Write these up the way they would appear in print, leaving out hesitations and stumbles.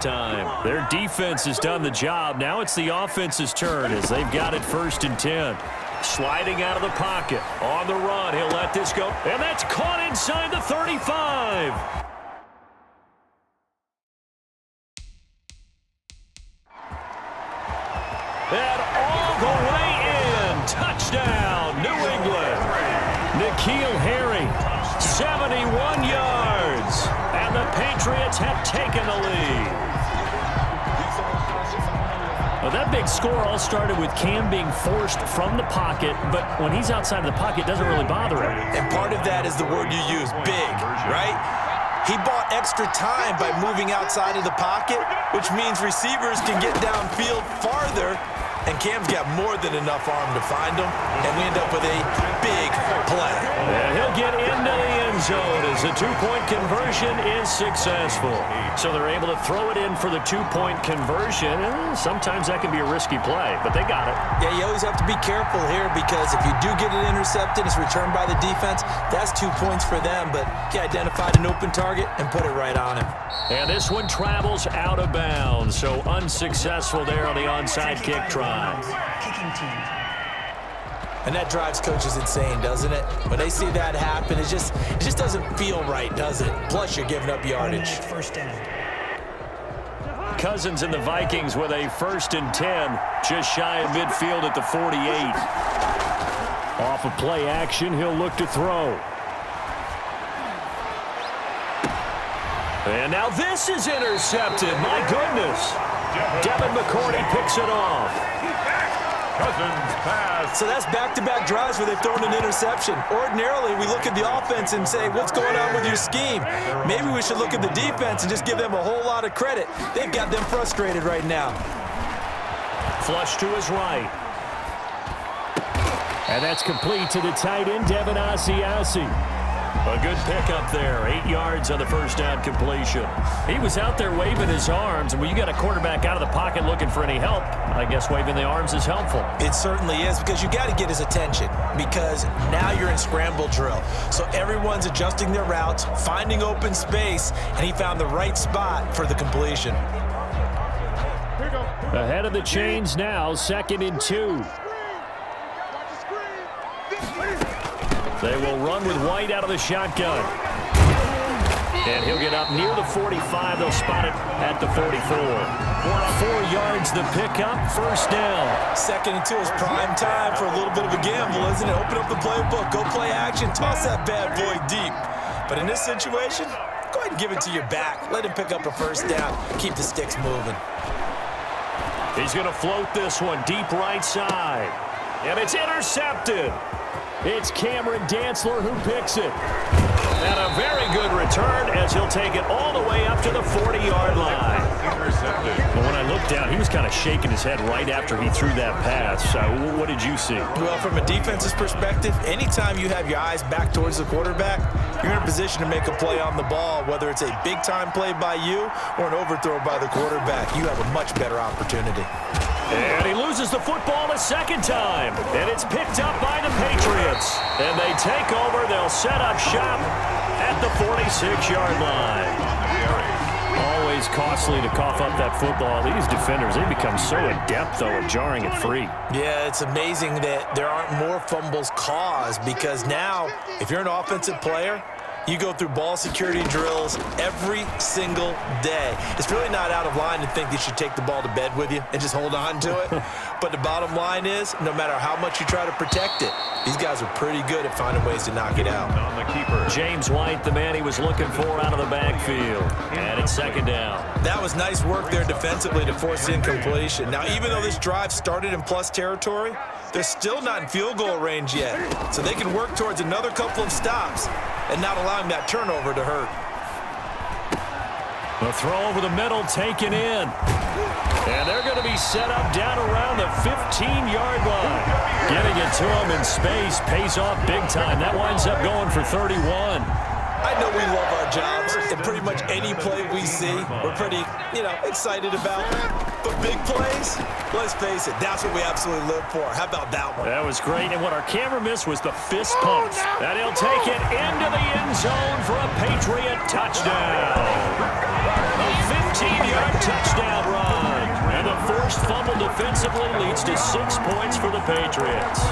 time. Their defense has done the job. Now it's the offense's turn as they've got it 1st and 10. Sliding out of the pocket. On the run. He'll let this go. And that's caught inside the 35. And all the way in. Touchdown, New England. N'Keal Harry, 71 yards. And the Patriots have taken the lead. Well, that big score all started with Cam being forced from the pocket, but when he's outside of the pocket, it doesn't really bother him. And part of that is the word you use, big, right? He bought extra time by moving outside of the pocket, which means receivers can get downfield farther, and Cam's got more than enough arm to find him, and we end up with a big play. And he'll get into the end zone as the two-point conversion is successful. So they're able to throw it in for the two-point conversion. And sometimes that can be a risky play, but they got it. Yeah, you always have to be careful here because if you do get it intercepted, it's returned by the defense, that's 2 points for them. But he identified an open target and put it right on him. And this one travels out of bounds, so unsuccessful there on the onside kick try. Kicking team. And that drives coaches insane, doesn't it? When they see that happen, it just doesn't feel right, does it? Plus, you're giving up yardage. First down. Cousins and the Vikings with a 1st and 10, just shy of midfield at the 48. Off of play action, he'll look to throw. And now this is intercepted. My goodness. Devin McCourty picks it off. Cousins pass. So that's back-to-back drives where they've thrown an interception. Ordinarily, we look at the offense and say, what's going on with your scheme? Maybe we should look at the defense and just give them a whole lot of credit. They've got them frustrated right now. Flush to his right. And that's complete to the tight end, Devin Asiasi. A good pickup there. 8 yards on the first down completion. He was out there waving his arms, and when you got a quarterback out of the pocket looking for any help, I guess waving the arms is helpful. It certainly is because you got to get his attention because now you're in scramble drill. So everyone's adjusting their routes, finding open space, and he found the right spot for the completion. Ahead of the chains now, 2nd and 2. They will run with White out of the shotgun. And he'll get up near the 45. They'll spot it at the 44. 4 yards the pickup, 1st down. 2nd and 2 is prime time for a little bit of a gamble, isn't it? Open up the playbook, go play action, toss that bad boy deep. But in this situation, go ahead and give it to your back. Let him pick up a 1st down. Keep the sticks moving. He's going to float this one deep right side. And it's intercepted. It's Cameron Dantzler who picks it. And a very good return as he'll take it all the way up to the 40-yard line. Intercepted. But when I looked down, he was kind of shaking his head right after he threw that pass. What did you see? Well, from a defense's perspective, anytime you have your eyes back towards the quarterback, you're in a position to make a play on the ball, whether it's a big-time play by you or an overthrow by the quarterback. You have a much better opportunity. And he loses the football a 2nd time. And it's picked up by the Patriots. And they take over. They'll set up shop at the 46-yard line. Always costly to cough up that football. These defenders, they become so adept, though, at jarring it free. Yeah, it's amazing that there aren't more fumbles caused because now, if you're an offensive player, you go through ball security drills every single day. It's really not out of line to think you should take the ball to bed with you and just hold on to it. But the bottom line is, no matter how much you try to protect it, these guys are pretty good at finding ways to knock it out. On the keeper. James White, the man he was looking for out of the backfield. And it's 2nd down. That was nice work there defensively to force incompletion. Now, even though this drive started in plus territory, they're still not in field goal range yet. So they can work towards another couple of stops and not allowing that turnover to hurt. The throw over the middle taken in. And they're going to be set up down around the 15-yard line. Getting it to him in space pays off big time. That winds up going for 31. I know we love our jobs, and pretty much any play we see, we're pretty, excited about. But big plays, let's face it, that's what we absolutely live for. How about that one? That was great, and what our camera missed was the fist pump. And he'll take it into the end zone for a Patriot touchdown. A 17-yard touchdown run. And the forced fumble defensively leads to 6 points for the Patriots.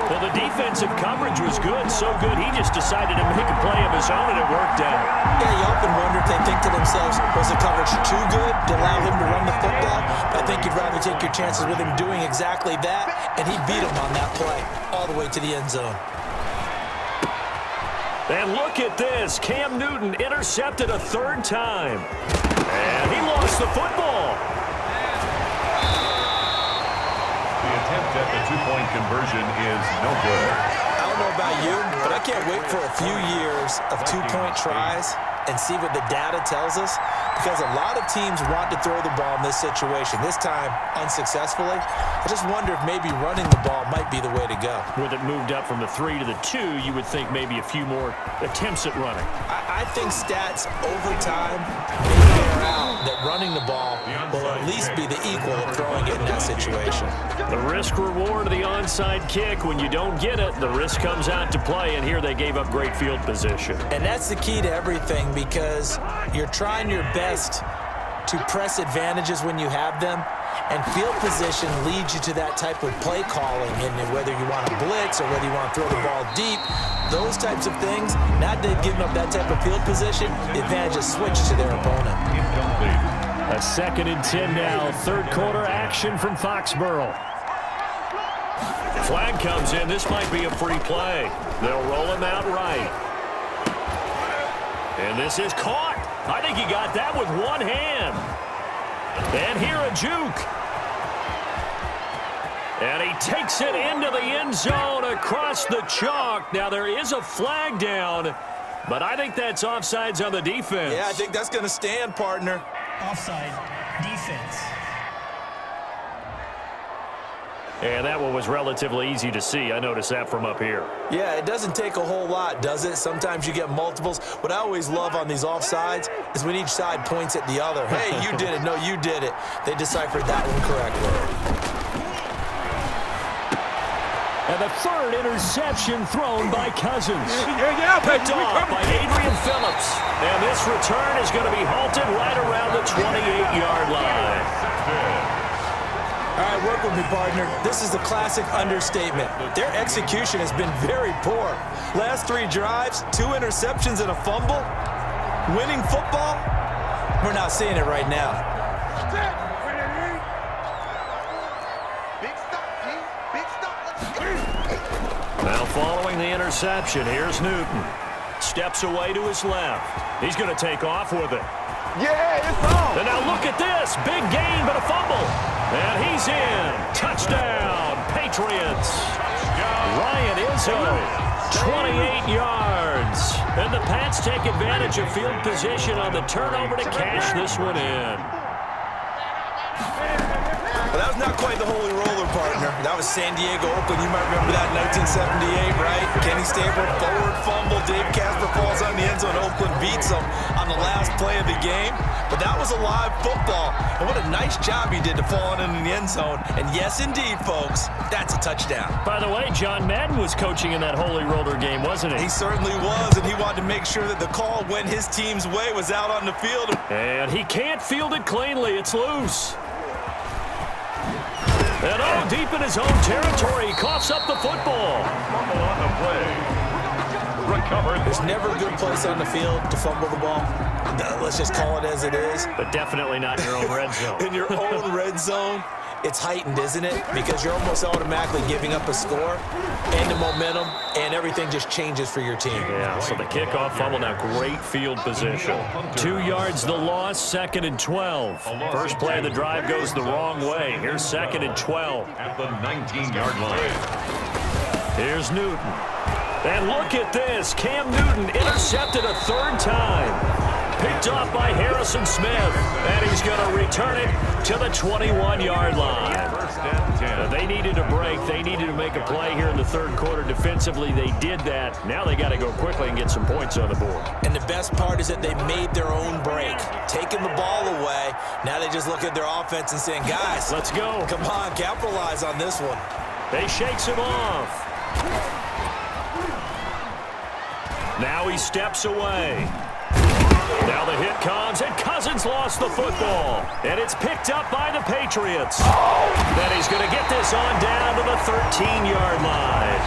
Well, the defensive coverage was good, so good he just decided to make a play of his own, and it worked out. Yeah, you often wonder if they think to themselves, was the coverage too good to allow him to run the football? I think you'd rather take your chances with him doing exactly that, and he beat him on that play all the way to the end zone. And look at this. Cam Newton intercepted a 3rd time. And he lost the football. The attempt at the two-point conversion is no good. I don't know about you, but I can't wait for a few years of two-point tries and see what the data tells us, because a lot of teams want to throw the ball in this situation, this time unsuccessfully. I just wonder if maybe running the ball might be the way to go. With it moved up from the 3 to the 2, you would think maybe a few more attempts at running. I think stats over time may bear out that running the ball will at least be the equal of throwing it in that situation. The risk-reward of the onside kick, when you don't get it, the risk comes out to play, and here they gave up great field position. And that's the key to everything, because you're trying your best to press advantages when you have them, and field position leads you to that type of play calling, and whether you want to blitz or whether you want to throw the ball deep, those types of things. Now they've given up that type of field position, the advantage is switched to their opponent. A 2nd and 10 now, 3rd quarter action from Foxborough. Flag comes in. This might be a free play. They'll roll him out right. And this is caught. I think he got that with one hand. And here a juke. And he takes it into the end zone across the chalk. Now there is a flag down, but I think that's offsides on the defense. Yeah, I think that's going to stand, partner. Offside, defense. And that one was relatively easy to see. I noticed that from up here. Yeah, it doesn't take a whole lot, does it? Sometimes you get multiples. What I always love on these offsides is when each side points at the other. Hey, you did it. No, you did it. They deciphered that one correctly. And the 3rd interception thrown by Cousins. Picked off by Adrian Phillips. And this return is going to be halted right around the 28-yard line. All right, work with me, partner. This is a classic understatement. Their execution has been very poor. Last 3 drives, 2 interceptions and a fumble. Winning football? We're not seeing it right now. Now following the interception, here's Newton. Steps away to his left. He's going to take off with it. Yeah, it's on. And now look at this. Big gain, but a fumble. And he's in. Touchdown, Patriots. Ryan Izzo, 28 yards. And the Pats take advantage of field position on the turnover to cash this one in. Well, that was not quite the holy roller, partner. That was San Diego, Oakland. You might remember that in 1978, right? Kenny Stabler, forward fumble. Dave Casper falls on the end zone. Oakland beats him on the last play of the game. But that was a live football. And what a nice job he did to fall in the end zone. And yes, indeed, folks, that's a touchdown. By the way, John Madden was coaching in that holy roller game, wasn't he? He certainly was, and he wanted to make sure that the call went his team's way was out on the field. And he can't field it cleanly. It's loose. And deep in his own territory, he coughs up the football. Fumble on the play. Recovered. There's never a good place on the field to fumble the ball. Let's just call it as it is. But definitely not in your own red zone. In your own red zone, it's heightened, isn't it? Because you're almost automatically giving up a score and the momentum, and everything just changes for your team. Yeah, so the kickoff fumble, now great field position. 2 yards the loss, 2nd and 12. First play of the drive goes the wrong way. Here's 2nd and 12. At the 19-yard line. Here's Newton. And look at this. Cam Newton intercepted a 3rd time. Picked off by Harrison Smith. And he's going to return it to the 21-yard line. First and 10. They needed a break. They needed to make a play here in the 3rd quarter. Defensively, they did that. Now they got to go quickly and get some points on the board. And the best part is that they made their own break, taking the ball away. Now they just look at their offense and saying, guys, let's go. Come on, capitalize on this one. They shakes him off. Now he steps away. Now the hit comes, and Cousins lost the football. And it's picked up by the Patriots. Then he's going to get this on down to the 13-yard line.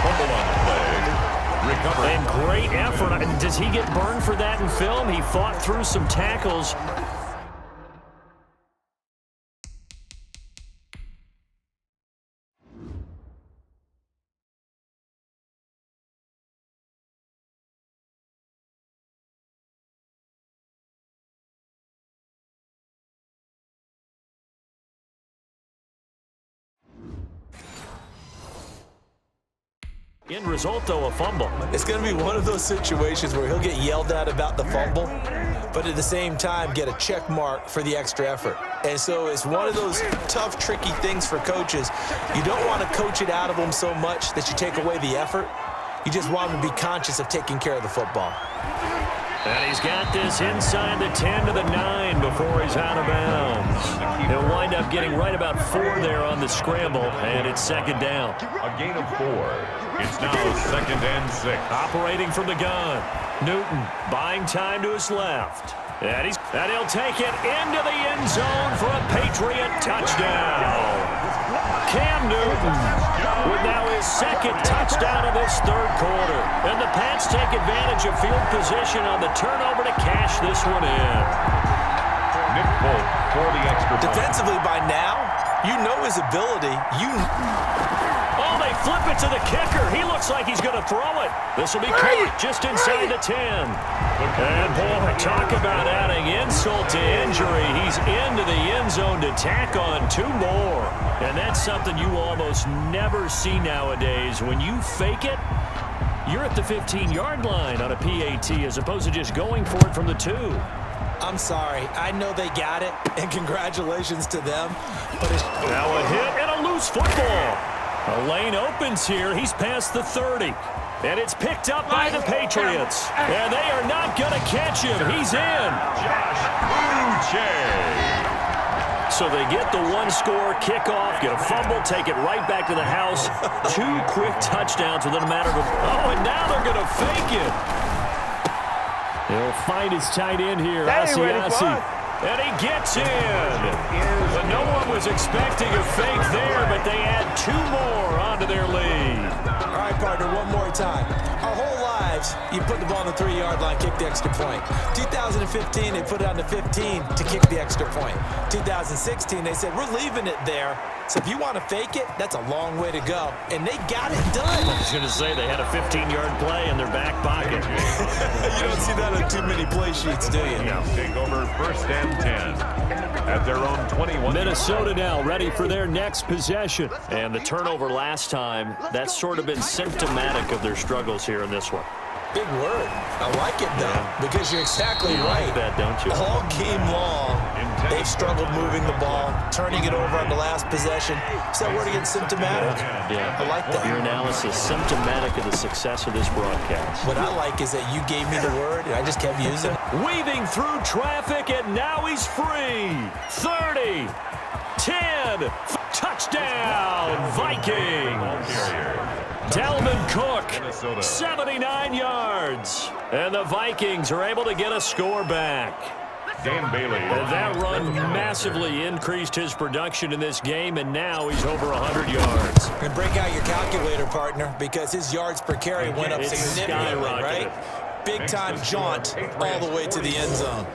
Fumble on the play. Recovery. And great effort. Does he get burned for that in film? He fought through some tackles. End result, though, a fumble. It's going to be one of those situations where he'll get yelled at about the fumble, but at the same time get a check mark for the extra effort. And so it's one of those tough, tricky things for coaches. You don't want to coach it out of them so much that you take away the effort. You just want them to be conscious of taking care of the football. And he's got this inside the 10 to the 9 before he's out of bounds. He'll wind up getting right about 4 there on the scramble, and it's second down. A gain of 4. It's now 2nd and 6. Operating from the gun. Newton buying time to his left. And he'll take it into the end zone for a Patriot touchdown. Cam Newton with now his 2nd touchdown of this 3rd quarter. And the Pats take advantage of field position on the turnover to cash this one in. Nick Folk for the extra point. Defensively by now, you know his ability. Oh, they flip it to the kicker. He looks like he's going to throw it. This will be caught just inside the 10. And, boy, talk about adding insult to injury. He's into the end zone to tack on 2 more. And that's something you almost never see nowadays. When you fake it, you're at the 15-yard line on a PAT as opposed to just going for it from the 2. I'm sorry. I know they got it, and congratulations to them. But now a hit and a loose football. A lane opens here. He's past the 30. And it's picked up by the Patriots. And they are not going to catch him. He's in. Josh Uche. So they get the 1-score kickoff, get a fumble, take it right back to the house. 2 quick touchdowns within a matter of oh, and now they're going to fake it. He'll find his tight end here, Asiasi. And he gets in. But no one was expecting a fake there, but they add 2 more onto their lead. all right, partner, one more time. Our whole lives, you put the ball on the 3-yard line, kick the extra point. 2015, they put it on the 15 to kick the extra point. 2016, they said, we're leaving it there. So if you want to fake it, that's a long way to go. And they got it done. I was going to say they had a 15-yard play in their back pocket. You don't see that on too many play sheets, do you? Now take over 1st and 10 at their own 21. Minnesota now ready for their next possession. And the turnover last time, that's sort of been symptomatic of their struggles here in this one. Big word. I like it, though, because you're exactly right. Like that, don't you? All game long, they've struggled moving the ball, turning it over on the last possession. Is that word again, symptomatic? Yeah. I like that. Your analysis, symptomatic of the success of this broadcast. What I like is that you gave me the word, and I just kept using it. Weaving through traffic, and now he's free. 30, 10, touchdown, Vikings. Dalvin Cook, 79 yards. And the Vikings are able to get a score back. Dan Bailey. And that run massively increased his production in this game, and now he's over 100 yards. And break out your calculator, partner, because his yards per carry went up significantly, right? Big-time jaunt all the way to the end zone.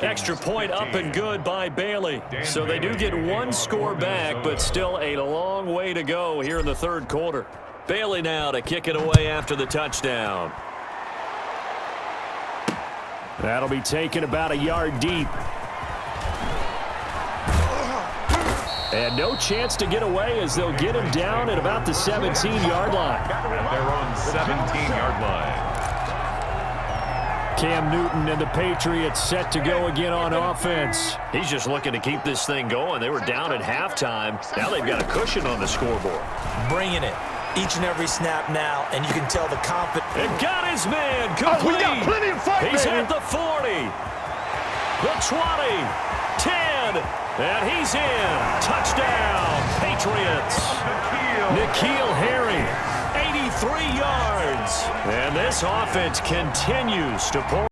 Extra point up and good by Bailey. So they do get 1 score back, but still a long way to go here in the 3rd quarter. Bailey now to kick it away after the touchdown. That'll be taken about a yard deep. And no chance to get away as they'll get him down at about the 17-yard line. At their own 17-yard line. Cam Newton and the Patriots set to go again on offense. He's just looking to keep this thing going. They were down at halftime. Now they've got a cushion on the scoreboard. Bringing it. Each and every snap now, and you can tell the confidence. And got his man complete. Oh, we got plenty of fight, He's baby. at the 40, the 20, 10, and he's in. Touchdown, Patriots. N'Keal Harry, 83 yards. And this offense continues to pull.